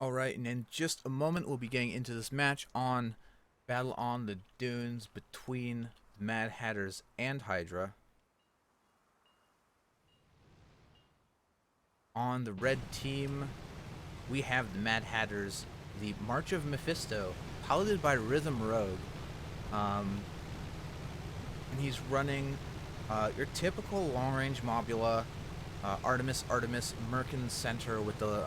Alright, and in just a moment we'll be getting into this match on Battle on the Dunes between Mad Hatters and Hydra. On the red team, we have the Mad Hatters, the March of Mephisto, piloted by Rhythm Rogue. Um, and he's running your typical long-range Mobula, Artemis, Merkin Center with the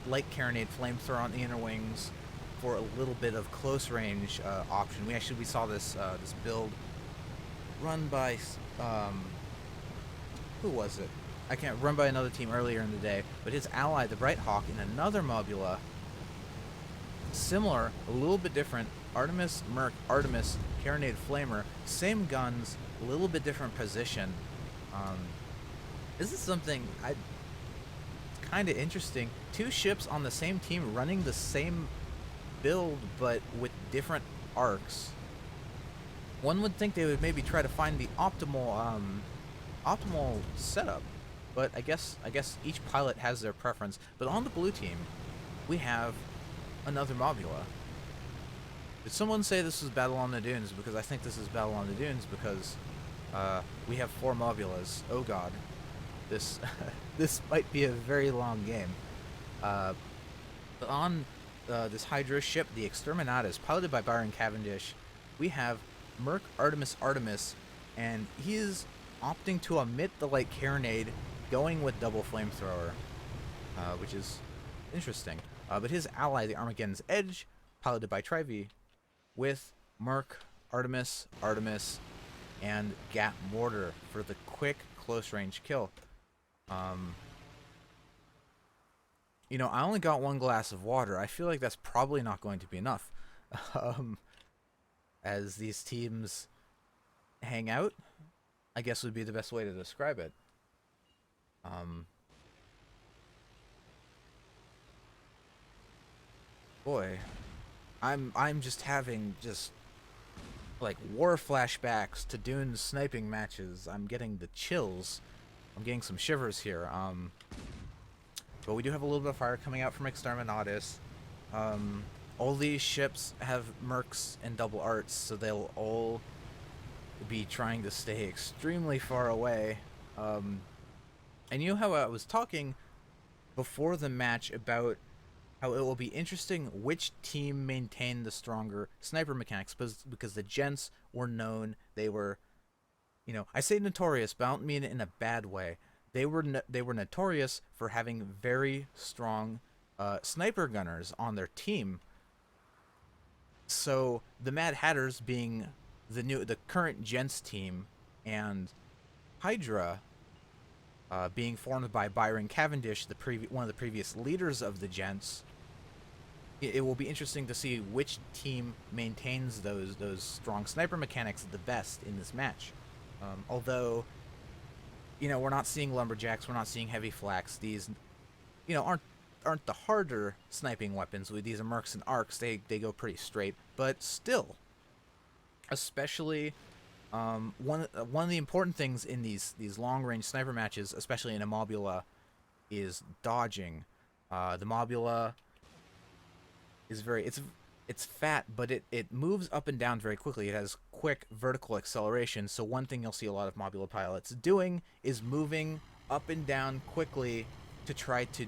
light carronade flamethrower on the inner wings for a little bit of close range option. We saw this build run by who was it? I can't run by another team earlier in the day, but his ally, the Bright Hawk, in another Mobula, similar, a little bit different. Artemis, Merc, Artemis, Carronade Flamer, same guns, a little bit different position. Um, this is something kind of interesting. Two ships on the same team running the same build, but with different arcs. One would think they would maybe try to find the optimal setup, but I guess each pilot has their preference. But on the blue team, we have another Mobula. Did someone say this was Battle on the Dunes? Because I think this is Battle on the Dunes because we have 4 Mobulas. Oh god. This this might be a very long game. But on this Hydra ship, the Exterminatus, piloted by Byron Cavendish, we have Merc Artemis, and he is opting to omit the light carronade, going with double flamethrower, which is interesting. But his ally, the Armageddon's Edge, piloted by Trivi, with Merc, Artemis, and Gat Mortar for the quick close-range kill. You know, I only got 1 glass of water. I feel like that's probably not going to be enough. As these teams hang out, I guess would be the best way to describe it. Boy, I'm just having like war flashbacks to Dune's sniping matches. I'm getting the chills. I'm getting some shivers here. But we do have a little bit of fire coming out from Exterminatus. All these ships have mercs and double arts, so they'll all be trying to stay extremely far away. And you know how I was talking before the match about how it will be interesting which team maintained the stronger sniper mechanics, because the gents were known, they were, you know, I say notorious, but I don't mean it in a bad way. They were notorious for having very strong sniper gunners on their team. So the Mad Hatters being the current gents team, and Hydra being formed by Byron Cavendish, one of the previous leaders of the gents, it will be interesting to see which team maintains those strong sniper mechanics the best in this match. Although, you know, we're not seeing lumberjacks, we're not seeing heavy flaks. These, you know, aren't the harder sniping weapons. With these are mercs and arcs, they go pretty straight. But still, especially one of the important things in these long range sniper matches, especially in a Mobula, is dodging. The Mobula is it's fat, but it moves up and down very quickly. It has quick vertical acceleration. So one thing you'll see a lot of Mobula pilots doing is moving up and down quickly to try to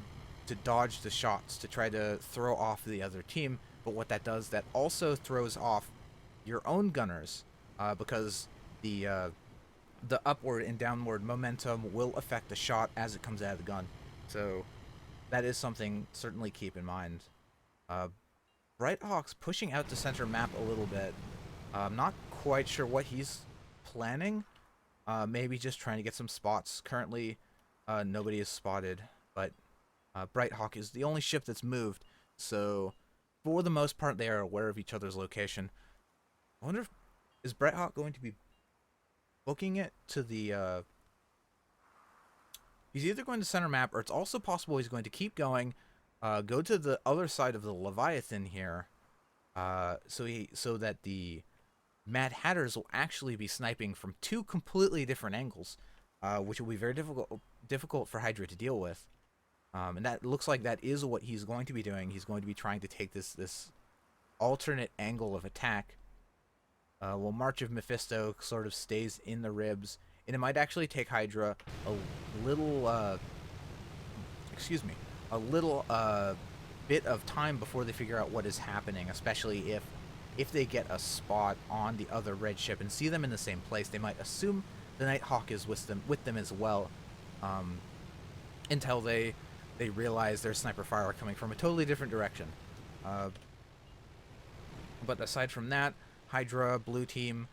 dodge the shots, to try to throw off the other team. But what that does, that also throws off your own gunners, because the upward and downward momentum will affect the shot as it comes out of the gun. So that is something certainly keep in mind. Brighthawk's pushing out the center map a little bit. I'm not quite sure what he's planning. Maybe just trying to get some spots. Currently, nobody is spotted, but Brighthawk is the only ship that's moved. So, for the most part, they are aware of each other's location. I wonder if is Brighthawk going to be booking it to the. He's either going to center map, or it's also possible he's going to keep going. Go to the other side of the Leviathan here, so that the Mad Hatters will actually be sniping from 2 completely different angles, which will be very difficult for Hydra to deal with. And that looks like that is what he's going to be doing. He's going to be trying to take this alternate angle of attack. While March of Mephisto sort of stays in the ribs, and it might actually take Hydra a little, excuse me, a little bit of time before they figure out what is happening. Especially if they get a spot on the other red ship and see them in the same place, they might assume the Nighthawk is with them as well, until they realize their sniper fire coming from a totally different direction. But aside from that, Hydra, blue team,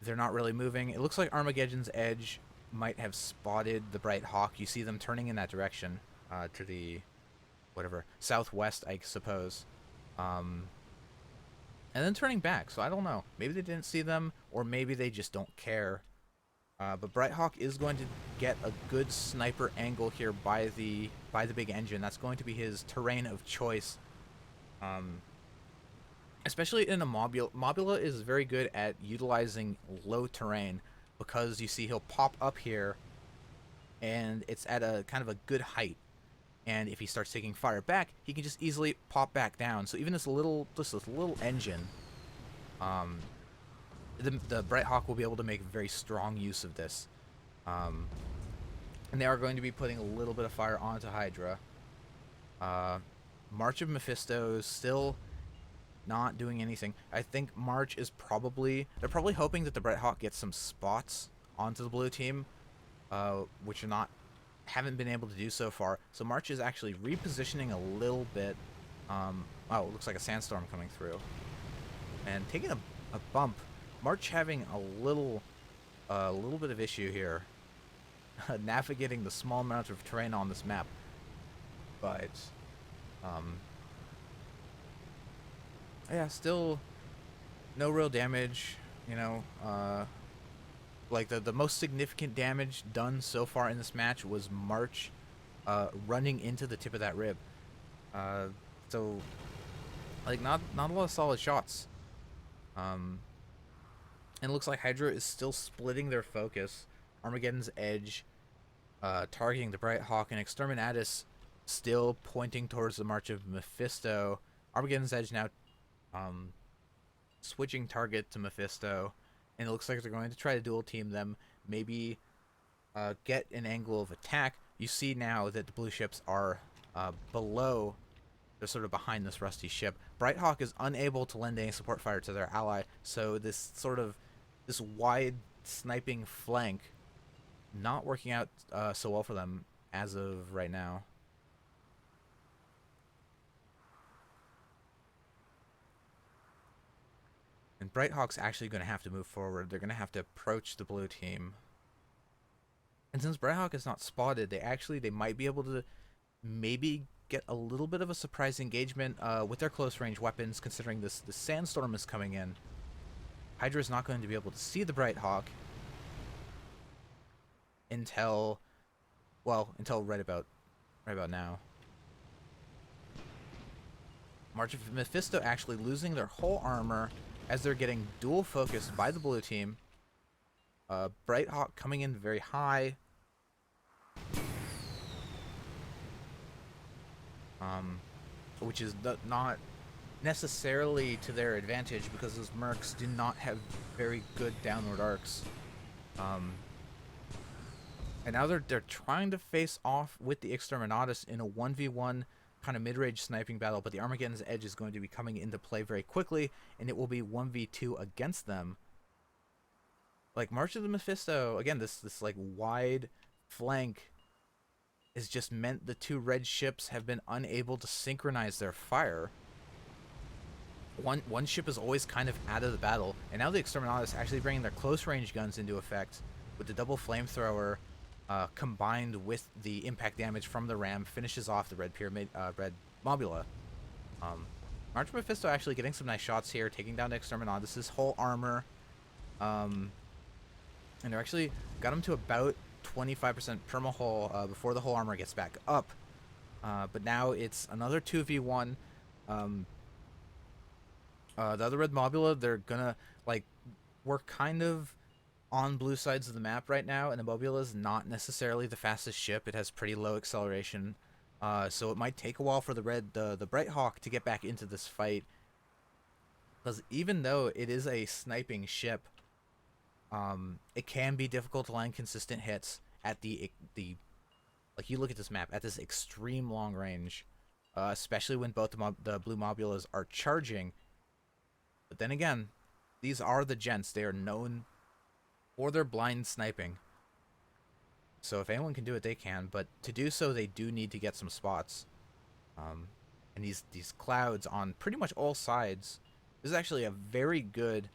they're not really moving. It looks like Armageddon's Edge might have spotted the Bright Hawk. You see them turning in that direction, to the, whatever, southwest, I suppose. And then turning back, so I don't know. Maybe they didn't see them, or maybe they just don't care. But Bright Hawk is going to get a good sniper angle here by the big engine. That's going to be his terrain of choice. Especially in a Mobula. Mobula is very good at utilizing low terrain, because you see he'll pop up here and it's at a kind of a good height. And if he starts taking fire back, he can just easily pop back down. So even this little engine, the Bright Hawk will be able to make very strong use of this. And they are going to be putting a little bit of fire onto Hydra. March of Mephisto is still not doing anything. I think March is they're probably hoping that the Bright Hawk gets some spots onto the blue team, which haven't been able to do so far. So March is actually repositioning a little bit. Oh, it looks like a sandstorm coming through and taking a bump. March having a little bit of issue here navigating the small amount of terrain on this map, but yeah, still no real damage, you know. Like the most significant damage done so far in this match was March running into the tip of that rib. So like not a lot of solid shots. And it looks like Hydra is still splitting their focus. Armageddon's Edge targeting the Bright Hawk, and Exterminatus still pointing towards the March of Mephisto. Armageddon's Edge now switching target to Mephisto, and it looks like they're going to try to dual team them, maybe get an angle of attack. You see now that the blue ships are below, they're sort of behind this rusty ship. Bright Hawk is unable to lend any support fire to their ally, so this wide sniping flank not working out so well for them as of right now. And Bright Hawk's actually going to have to move forward. They're going to have to approach the blue team. And since Bright Hawk is not spotted, they might be able to maybe get a little bit of a surprise engagement with their close range weapons, considering the sandstorm is coming in. Hydra is not going to be able to see the Bright Hawk until right about now. March of Mephisto actually losing their whole armor as they're getting dual focused by the blue team. Bright Hawk coming in very high. Which is not necessarily to their advantage, because those mercs do not have very good downward arcs. And now they're trying to face off with the Exterminatus in a 1v1 kind of mid-range sniping battle, but the Armageddon's Edge is going to be coming into play very quickly, and it will be 1v2 against them. Like, March of the Mephisto, again, this like wide flank has just meant the two red ships have been unable to synchronize their fire. One ship is always kind of out of the battle, and now the Exterminatus actually bringing their close range guns into effect with the double flamethrower, combined with the impact damage from the ram, finishes off the red Mobula. March of Mephisto actually getting some nice shots here, taking down the Exterminatus' whole armor. And they're actually got him to about 25% perma-hull before the whole armor gets back up. But now it's another 2v1. The other red Mobula, they're gonna, like, we're kind of on blue sides of the map right now, and the Mobula is not necessarily the fastest ship. It has pretty low acceleration. So it might take a while for the Bright Hawk to get back into this fight, because even though it is a sniping ship, it can be difficult to land consistent hits at the like, you look at this map at this extreme long range, especially when both the blue mobulas are charging. But then again, these are the gents. They are known for their blind sniping. So if anyone can do it, they can. But to do so, they do need to get some spots. And these clouds on pretty much all sides. This is actually a very good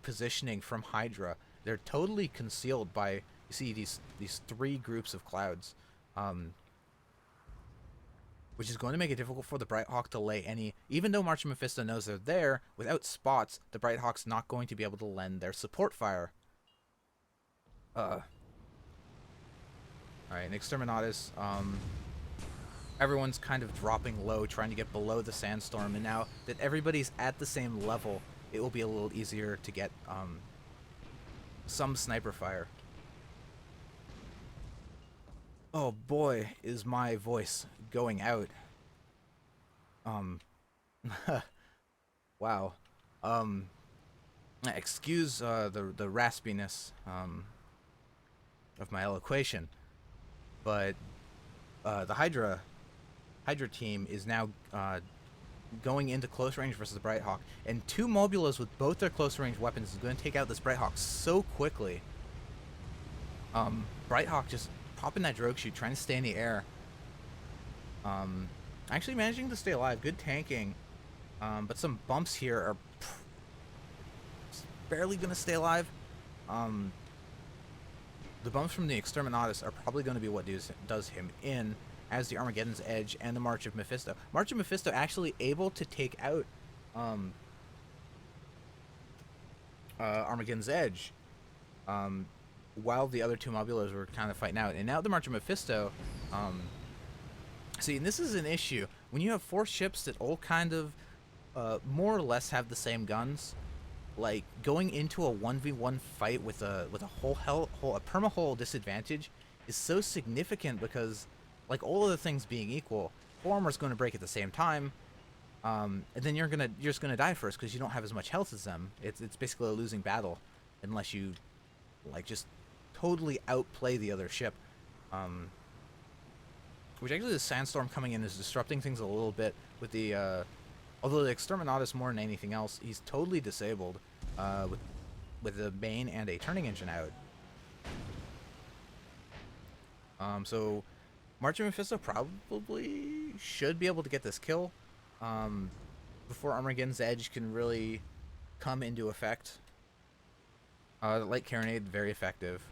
positioning from Hydra. They're totally concealed by, you see these three groups of clouds, which is going to make it difficult for the Bright Hawk to lay any. Even though March of Mephisto knows they're there, without spots, the Bright Hawk's not going to be able to lend their support fire. Alright, and Exterminatus, everyone's kind of dropping low, trying to get below the sandstorm, and now that everybody's at the same level, it will be a little easier to get some sniper fire. Oh boy, is my voice going out. Wow. Excuse the raspiness of my elocution, but the Hydra team is now going into close range versus the Bright Hawk, and two Mobulas with both their close range weapons is going to take out this Bright Hawk so quickly. Bright Hawk just popping that drogue shoot, trying to stay in the air. Actually managing to stay alive. Good tanking, but some bumps here are barely going to stay alive. The bumps from the Exterminatus are probably going to be what does him in, as the Armageddon's Edge and the March of Mephisto. March of Mephisto actually able to take out Armageddon's Edge, while the other two Mobulas were kind of fighting out. And now the March of Mephisto, see, and this is an issue. When you have four ships that all kind of more or less have the same guns, like, going into a 1v1 fight with a perma-hull disadvantage is so significant, because, like, all of the things being equal, full armor's going to break at the same time, and then you're just gonna die first because you don't have as much health as them. It's basically a losing battle unless you, like, just totally outplay the other ship. Which actually, the sandstorm coming in is disrupting things a little bit with the although the Exterminatus, more than anything else, he's totally disabled with the main and a turning engine out. So March of Mephisto probably should be able to get this kill before Armageddon's Edge can really come into effect. The light carronade, very effective.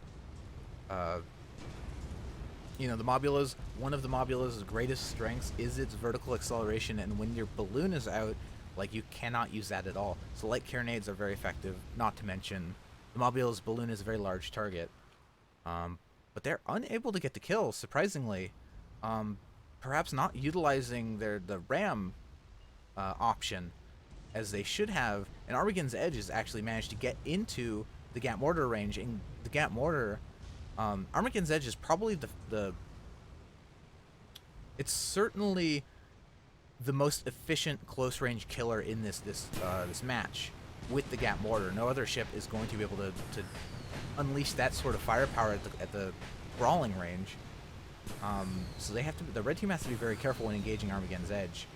You know, the Mobulas, one of the Mobula's greatest strengths is its vertical acceleration, and when your balloon is out, like, you cannot use that at all. So light carronades are very effective, not to mention the Mobula's balloon is a very large target. But they're unable to get the kill, surprisingly. Perhaps not utilizing the ram option as they should have, and Armageddon's Edge has actually managed to get into the Gat Mortar range, and the Gat Mortar, Armageddon's Edge is probably it's certainly the most efficient close range killer in this match with the Gat Mortar. No other ship is going to be able to unleash that sort of firepower at the brawling range. So they have to. The red team has to be very careful when engaging Armageddon's Edge.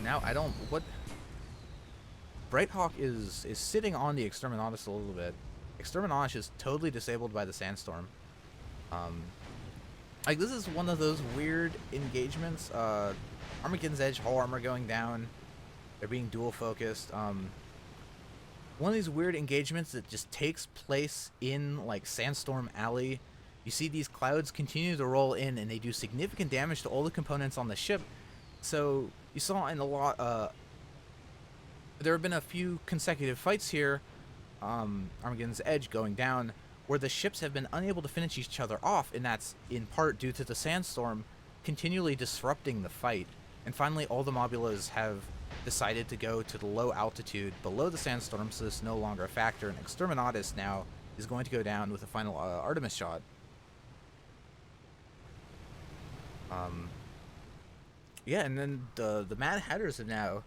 Now I don't. What Bright Hawk is sitting on the Exterminatus a little bit. Exterminatus is totally disabled by the sandstorm. Like, this is one of those weird engagements. Armageddon's Edge, hull armor going down. They're being dual focused. One of these weird engagements that just takes place in, like, Sandstorm Alley. You see these clouds continue to roll in, and they do significant damage to all the components on the ship. So you saw in a lot. There have been a few consecutive fights here. Armageddon's Edge going down, where the ships have been unable to finish each other off, and that's in part due to the sandstorm continually disrupting the fight. And finally, all the Mobulas have decided to go to the low altitude below the sandstorm, so it's no longer a factor, and Exterminatus now is going to go down with a final Artemis shot. Um, yeah, and then the Mad Hatters have now,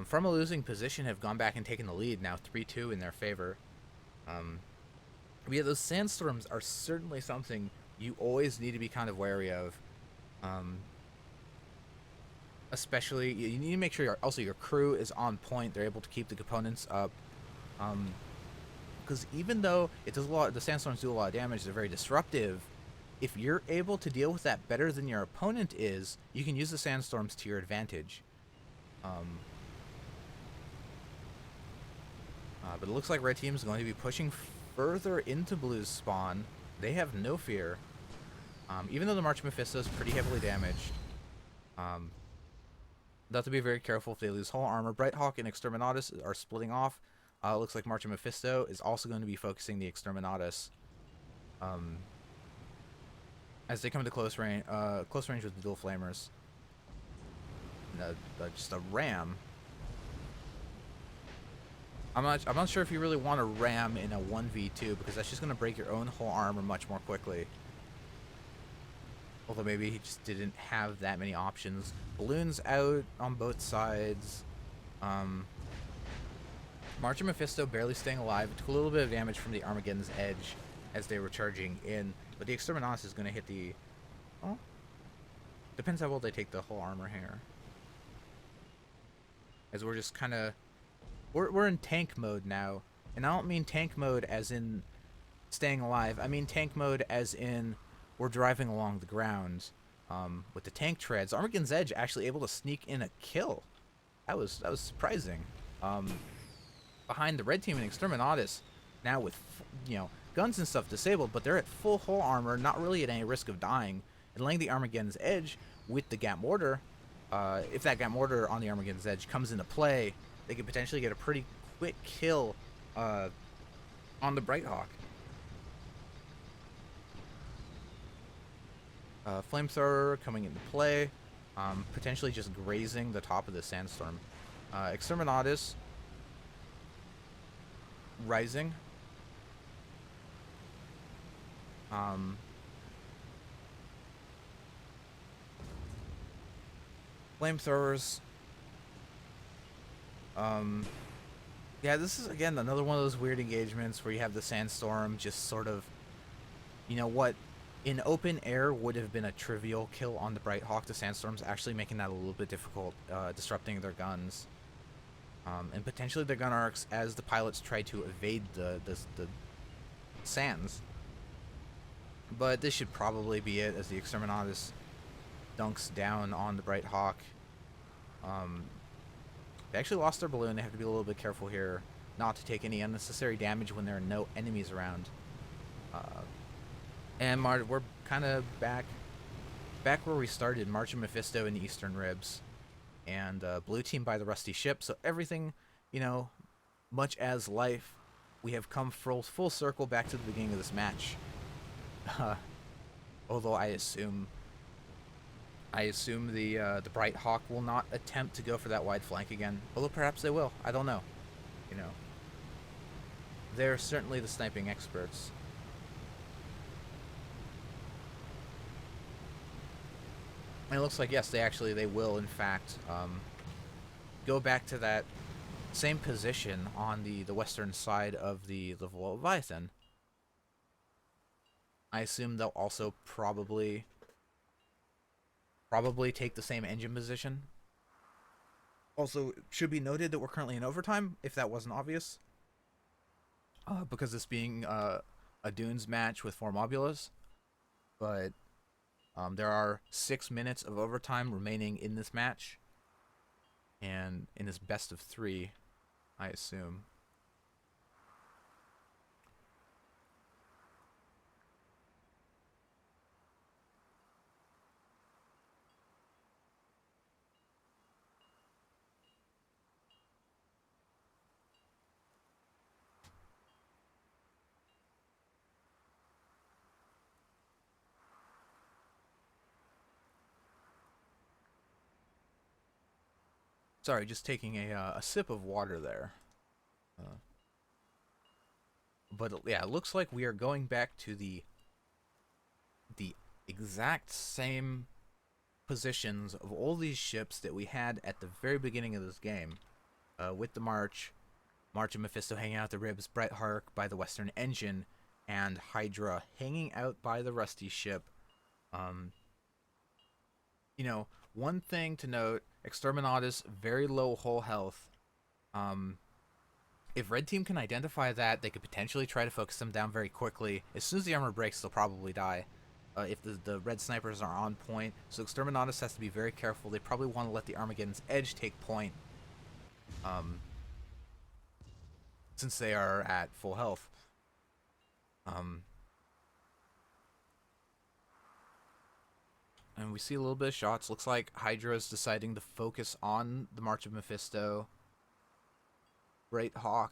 from a losing position, have gone back and taken the lead now 3-2 in their favor. Um, but yeah, those sandstorms are certainly something you always need to be kind of wary of. Um, Especially, you need to make sure also your crew is on point. They're able to keep the components up. Because even though it does a lot, the sandstorms do a lot of damage. They're very disruptive. If you're able to deal with that better than your opponent is, you can use the sandstorms to your advantage. Um, but it looks like red team is going to be pushing further into blue's spawn. They have no fear. Even though the March Mephisto is pretty heavily damaged. They'll have to be very careful if they lose whole armor. Brighthawk and Exterminatus are splitting off. Looks like March Mephisto is also going to be focusing the Exterminatus. As they come to close range with the dual flamers. Just a ram. I'm not sure if you really want to ram in a 1v2 because that's just going to break your own whole armor much more quickly. Although maybe he just didn't have that many options. Balloons out on both sides. March and Mephisto barely staying alive. It took a little bit of damage from the Armageddon's Edge as they were charging in. But the Exterminatus is going to hit the... Oh. Depends how well they take the whole armor here. As we're just kind of... We're in tank mode now. And I don't mean tank mode as in staying alive. I mean tank mode as in we're driving along the ground with the tank treads. Armageddon's Edge actually able to sneak in a kill. That was surprising. Behind the red team and Exterminatus, now with guns and stuff disabled, but they're at full hull armor, not really at any risk of dying, and laying the Armageddon's Edge with the Gap Mortar. If that Gap Mortar on the Armageddon's Edge comes into play, they could potentially get a pretty quick kill on the Brighthawk. Flamethrower coming into play, potentially just grazing the top of the sandstorm. Exterminatus rising. Flamethrowers. Yeah, this is again another one of those weird engagements where you have the sandstorm just sort of, what in open air would have been a trivial kill on the Brighthawk, the sandstorm's actually making that a little bit difficult, disrupting their guns. And potentially their gun arcs as the pilots try to evade the sands. But this should probably be it as the Exterminatus dunks down on the Brighthawk. They actually lost their balloon. They have to be a little bit careful here not to take any unnecessary damage when there are no enemies around. And we're kind of back where we started. March and Mephisto in the Eastern Ribs. And blue team by the rusty ship. So everything, much as life, we have come full circle back to the beginning of this match. Although I assume the Brighthawk will not attempt to go for that wide flank again. Although perhaps they will. I don't know. They're certainly the sniping experts. And it looks like, yes, they will, in fact, go back to that same position on the western side of the Leviathan. I assume they'll also probably take the same engine position. Also, it should be noted that we're currently in overtime, if that wasn't obvious. Because this being a Dunes match with 4 Mobulas. But there are 6 minutes of overtime remaining in this match. And in this best of 3, I assume. Sorry, just taking a sip of water there. But yeah, it looks like we are going back to the exact same positions of all these ships that we had at the very beginning of this game, with the March of Mephisto hanging out the ribs, Brighthawk by the Western Engine, and Hydra hanging out by the Rusty ship. You know, one thing to note, Exterminatus, very low hull health. If Red Team can identify that, they could potentially try to focus them down very quickly. As soon as the armor breaks, they'll probably die. If the red snipers are on point. So Exterminatus has to be very careful. They probably want to let the Armageddon's Edge take point. Since they are at full health. And we see a little bit of shots. Looks like Hydra is deciding to focus on the March of Mephisto. Brighthawk.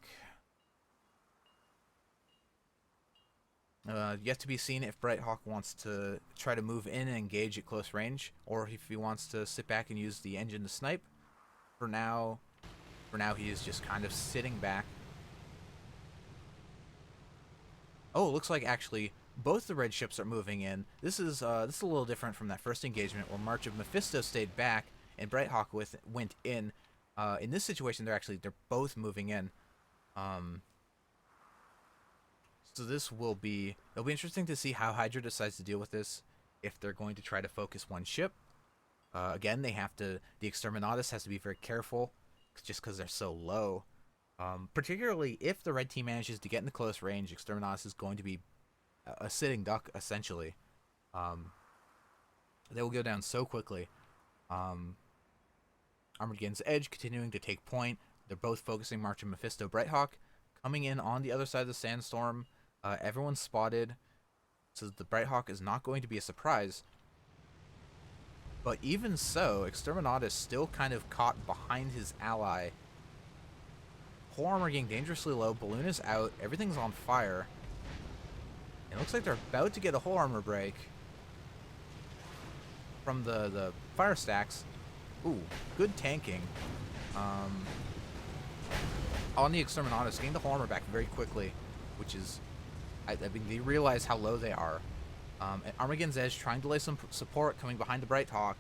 Yet to be seen if Brighthawk wants to try to move in and engage at close range, or if he wants to sit back and use the engine to snipe. For now he is just kind of sitting back. Oh, it looks like actually both the red ships are moving in. This is a little different from that first engagement where March of Mephisto stayed back and Brighthawk went in. In this situation, they're both moving in. So it'll be interesting to see how Hydra decides to deal with this. If they're going to try to focus one ship, again, the Exterminatus has to be very careful, just because they're so low. Particularly if the red team manages to get into close range, Exterminatus is going to be a sitting duck, essentially. They will go down so quickly. Armageddon's Edge continuing to take point. They're both focusing March of Mephisto. Brighthawk coming in on the other side of the sandstorm. Everyone's spotted, so the Brighthawk is not going to be a surprise. But even so, Exterminatus still kind of caught behind his ally. Whole armor getting dangerously low. Balloon is out. Everything's on fire. It looks like they're about to get a whole armor break from the fire stacks. Ooh, good tanking. On the Exterminatus, getting the whole armor back very quickly, which is, I mean, they realize how low they are. And Armageddon's Edge trying to lay some support coming behind the Brighthawk.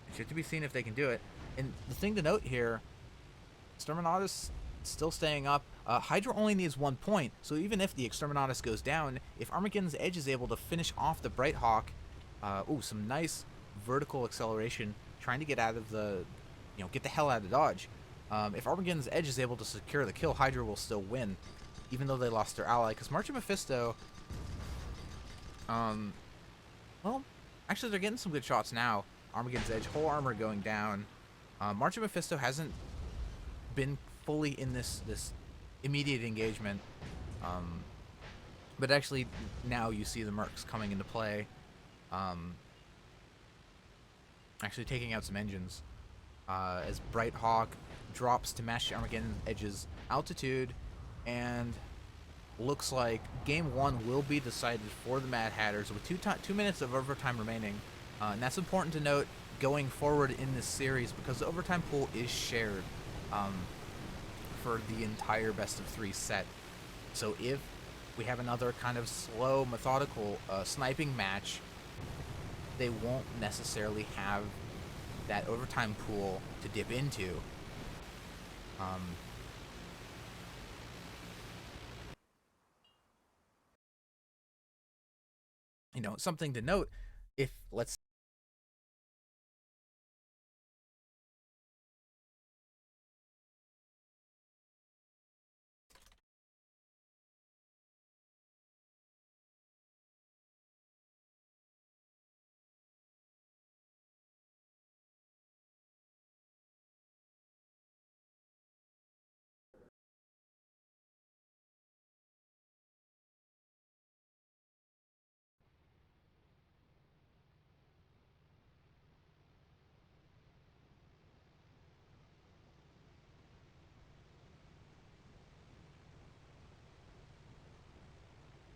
It's yet to be seen if they can do it. And the thing to note here, Exterminatus still staying up. Hydra only needs 1 point, so even if the Exterminatus goes down, if Armageddon's Edge is able to finish off the Brighthawk, ooh, some nice vertical acceleration, trying to get out of the, get the hell out of Dodge. If Armageddon's Edge is able to secure the kill, Hydra will still win, even though they lost their ally, because March of Mephisto, well, actually they're getting some good shots now. Armageddon's Edge, whole armor going down. March of Mephisto hasn't been fully in this immediate engagement, but actually now you see the mercs coming into play, actually taking out some engines, as Brighthawk drops to match Armageddon Edge's altitude, and looks like game 1 will be decided for the Mad Hatters with 2 minutes of overtime remaining. And that's important to note going forward in this series, because the overtime pool is shared for the entire best of 3 set. So if we have another kind of slow, methodical sniping match, they won't necessarily have that overtime pool to dip into. Something to note, if let's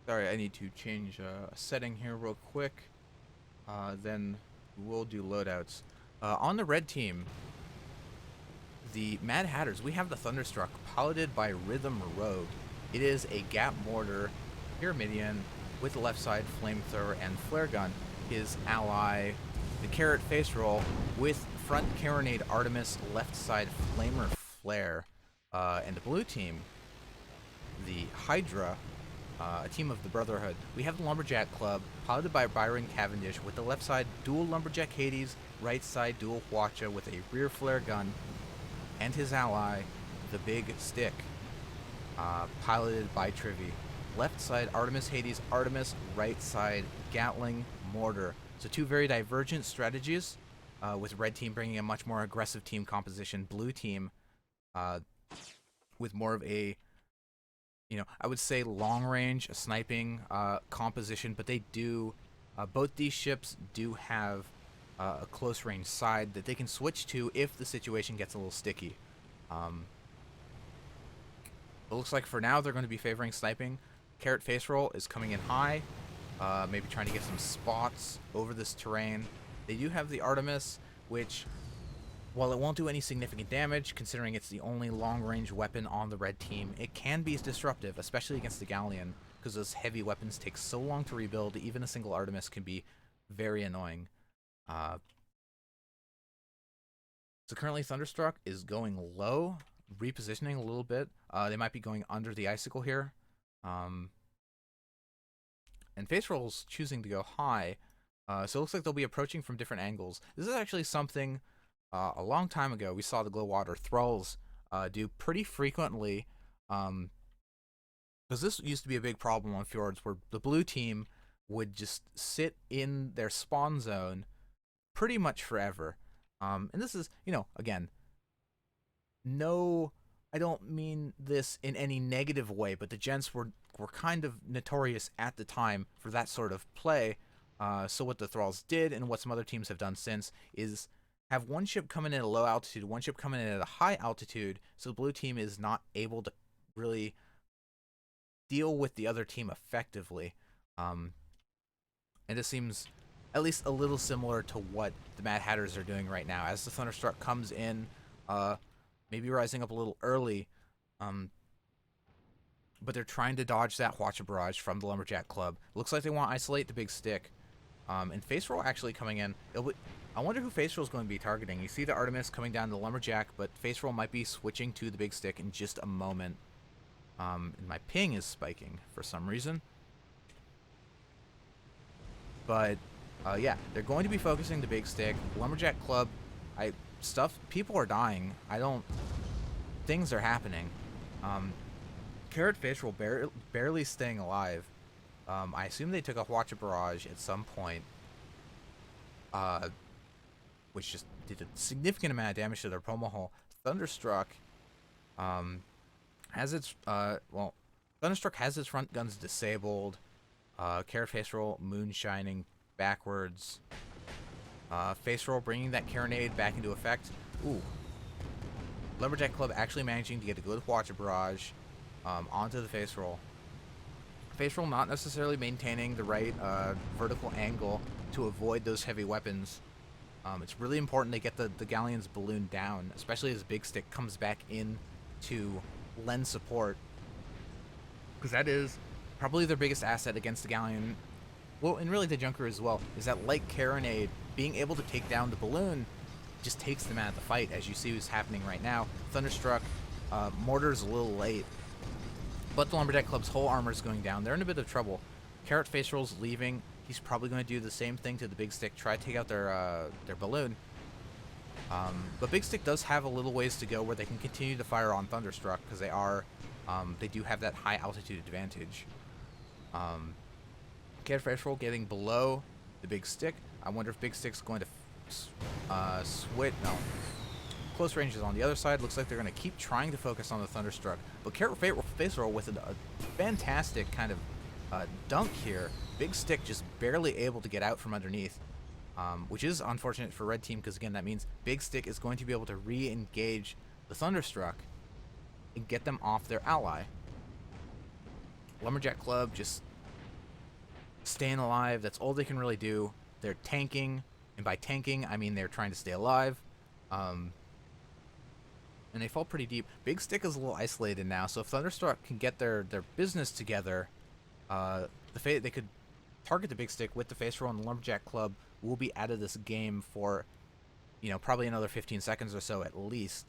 sorry, I need to change a setting here real quick. Then we'll do loadouts. On the red team, the Mad Hatters, we have the Thunderstruck, piloted by Rhythm Rogue. It is a gap mortar, Pyramidion, with the left side flamethrower and flare gun. his ally, the Carrot face roll, with front Carronade Artemis, left side Flamer Flare. And the blue team, the Hydra, a team of the Brotherhood. We have the Lumberjack Club, piloted by Byron Cavendish, with the left side dual Lumberjack Hades, right side dual Hwacha with a rear flare gun, and his ally, the Big Stick, piloted by Trivy. Left side Artemis Hades Artemis, right side Gatling Mortar. So two very divergent strategies, with red team bringing a much more aggressive team composition, blue team with more of a, I would say long range sniping composition, but they do, both these ships do have a close range side that they can switch to if the situation gets a little sticky. It looks like for now they're going to be favoring sniping. Carrot face roll is coming in high, maybe trying to get some spots over this terrain. They do have the Artemis, which, while it won't do any significant damage, considering it's the only long-range weapon on the red team, it can be disruptive, especially against the Galleon, because those heavy weapons take so long to rebuild. Even a single Artemis can be very annoying. So currently Thunderstruck is going low, repositioning a little bit. They might be going under the Icicle here. And Face Roll's choosing to go high. So it looks like they'll be approaching from different angles. This is actually something a long time ago we saw the Glowwater Thralls do pretty frequently. Because this used to be a big problem on Fjords, where the blue team would just sit in their spawn zone pretty much forever. And this is, again, no, I don't mean this in any negative way, but the Gents were kind of notorious at the time for that sort of play. So what the Thralls did, and what some other teams have done since, is have one ship come in at a low altitude, one ship come in at a high altitude, so the blue team is not able to really deal with the other team effectively. And this seems at least a little similar to what the Mad Hatters are doing right now. As the Thunderstruck comes in, maybe rising up a little early, but they're trying to dodge that Hwacha barrage from the Lumberjack Club. Looks like they want to isolate the Big Stick. And Face Roll actually coming in. I wonder who Face Roll is going to be targeting. You see the Artemis coming down to the Lumberjack, but Face Roll might be switching to the Big Stick in just a moment. And my ping is spiking for some reason. But yeah, they're going to be focusing the Big Stick. Lumberjack Club, people are dying. Things are happening. Carrot Face Roll barely staying alive. I assume they took a Hwacha barrage at some point, which just did a significant amount of damage to their promo hull. Thunderstruck has its Thunderstruck has its front guns disabled. Carrot Face Roll moonshining backwards. Face Roll bringing that Carronade back into effect. Ooh. Lumberjack Club actually managing to get a good Hwacha barrage onto the Face Roll. Face Roll not necessarily maintaining the right vertical angle to avoid those heavy weapons. It's really important they get the Galleon's balloon down, especially as Big Stick comes back in to lend support. Because that is probably their biggest asset against the Galleon. Well, and really the Junker as well, is that like Carronade, being able to take down the balloon just takes them out of the fight, as you see what's happening right now. Thunderstruck, Mortar's a little late, but the Lumberjack Club's whole armor is going down. They're in a bit of trouble. Carrot Face Roll's leaving. He's probably going to do the same thing to the Big Stick, try to take out their balloon. But Big Stick does have a little ways to go where they can continue to fire on Thunderstruck, because they do have that high altitude advantage. Carrot Face Roll getting below the Big Stick. I wonder if Big Stick's going to switch. No. Close range is on the other side. Looks like they're going to keep trying to focus on the Thunderstruck. But Carrot Face Roll with a fantastic kind of dunk here. Big Stick just barely able to get out from underneath, which is unfortunate for Red Team, because again, that means Big Stick is going to be able to re-engage the Thunderstruck and get them off their ally. Lumberjack Club just staying alive. That's all they can really do. They're tanking, and by tanking, I mean they're trying to stay alive. And they fall pretty deep. Big Stick is a little isolated now, so if Thunderstruck can get their business together, they could target the big stick with the face roll, and the lumberjack club will be out of this game for, you know, probably another 15 seconds or so at least.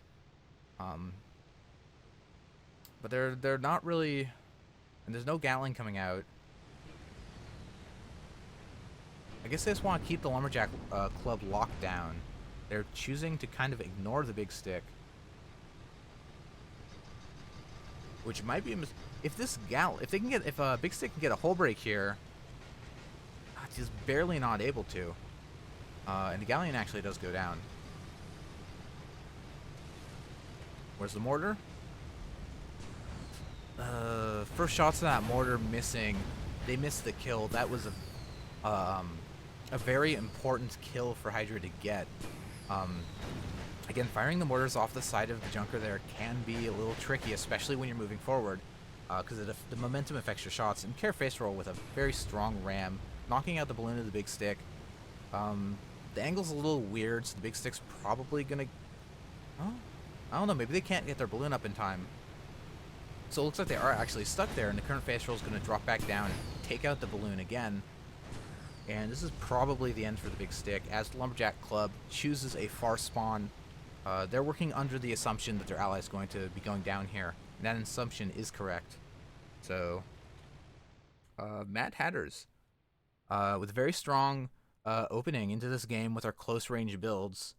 But they're not really, and there's no Gatling coming out. I guess they just want to keep the lumberjack club locked down. They're choosing to kind of ignore the big stick, which might be if big stick can get a hull break here, he's barely not able to. And the galleon actually does go down. Where's the mortar? First shots of that mortar missing. They missed the kill. That was a very important kill for Hydra to get. Again, firing the mortars off the side of the junker there can be a little tricky, especially when you're moving forward, because the momentum affects your shots. And Care face roll with a very strong ram, knocking out the balloon of the big stick. The angle's a little weird, so the big stick's probably gonna... Oh, I don't know, maybe they can't get their balloon up in time. So it looks like they are actually stuck there, and the current face roll is going to drop back down, take out the balloon again. And this is probably the end for the big stick, as the lumberjack club chooses a far spawn. They're working under the assumption that their ally is going to be going down here, and that assumption is correct. So, Mad Hatters, with a very strong opening into this game with our close range builds.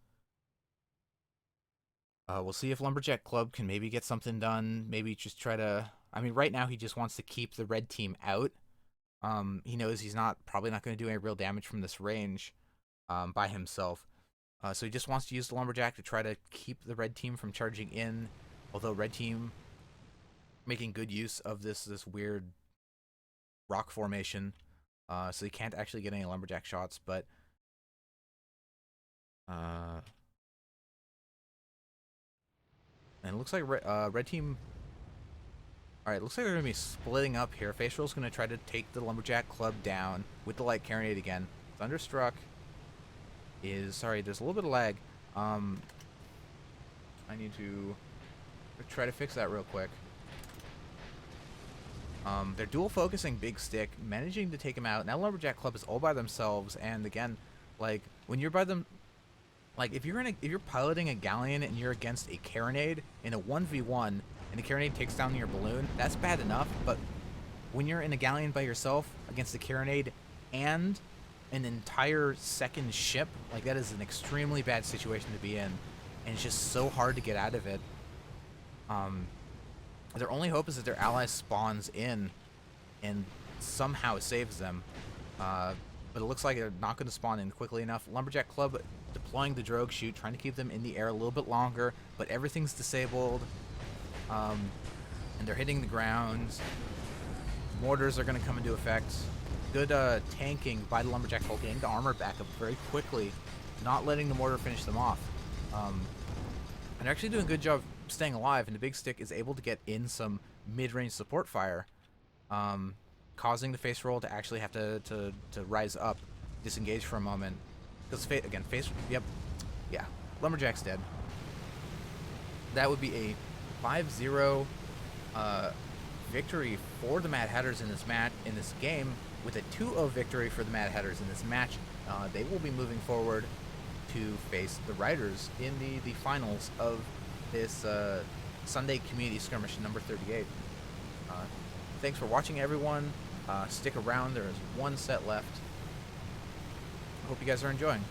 We'll see if Lumberjack Club can maybe get something done. Maybe just try to... I mean, right now he just wants to keep the red team out. He knows he's probably not going to do any real damage from this range by himself. So he just wants to use the Lumberjack to try to keep the red team from charging in. Although red team making good use of this weird rock formation. So he can't actually get any Lumberjack shots, but... And it looks like red team... Alright, looks like they're going to be splitting up here. Face roll's going to try to take the Lumberjack Club down with the light carronade again. Thunderstruck is... Sorry, there's a little bit of lag. I need to try to fix that real quick. They're dual focusing big stick, managing to take him out. Now Lumberjack Club is all by themselves, and again, like, when you're by them... Like, if you're piloting a galleon and you're against a carronade in a 1v1 and the carronade takes down your balloon, that's bad enough, but when you're in a galleon by yourself against a carronade and an entire second ship, like, that is an extremely bad situation to be in, and it's just so hard to get out of it. Their only hope is that their ally spawns in and somehow saves them. But it looks like they're not going to spawn in quickly enough. Lumberjack Club deploying the drogue chute, trying to keep them in the air a little bit longer, but everything's disabled. And they're hitting the ground. Mortars are going to come into effect. Good tanking by the Lumberjack Club, getting the armor back up very quickly, not letting the mortar finish them off. And they're actually doing a good job staying alive, and the big stick is able to get in some mid-range support fire. Causing the face roll to actually have to rise up, disengage for a moment. Because, yeah, Lumberjack's dead. That would be a 5-0 victory for the Mad Hatters in this game, with a 2-0 victory for the Mad Hatters in this match. They will be moving forward to face the Riders in the finals of this Sunday Community Skirmish number 38. Thanks for watching, everyone. Stick around. There is one set left. Hope you guys are enjoying.